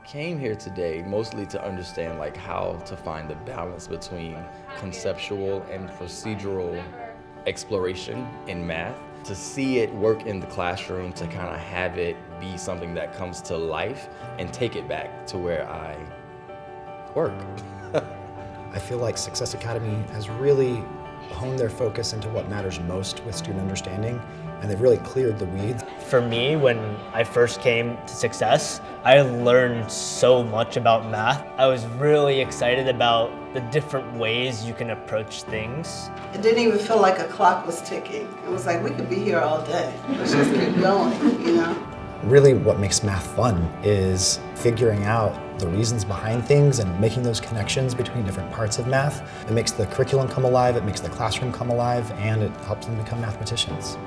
came here today mostly to understand like how to find the balance between conceptual and procedural exploration in math, to see it work in the classroom, to kind of have it be something that comes to life and take it back to where I work. I feel like Success Academy has really honed their focus into what matters most with student understanding, and they've really cleared the weeds. For me, when I first came to Success, I learned so much about math. I was really excited about the different ways you can approach things. It didn't even feel like a clock was ticking. It was like, we could be here all day. Let's just keep going, you know? Really what makes math fun is figuring out the reasons behind things and making those connections between different parts of math. It makes the curriculum come alive, it makes the classroom come alive, and it helps them become mathematicians.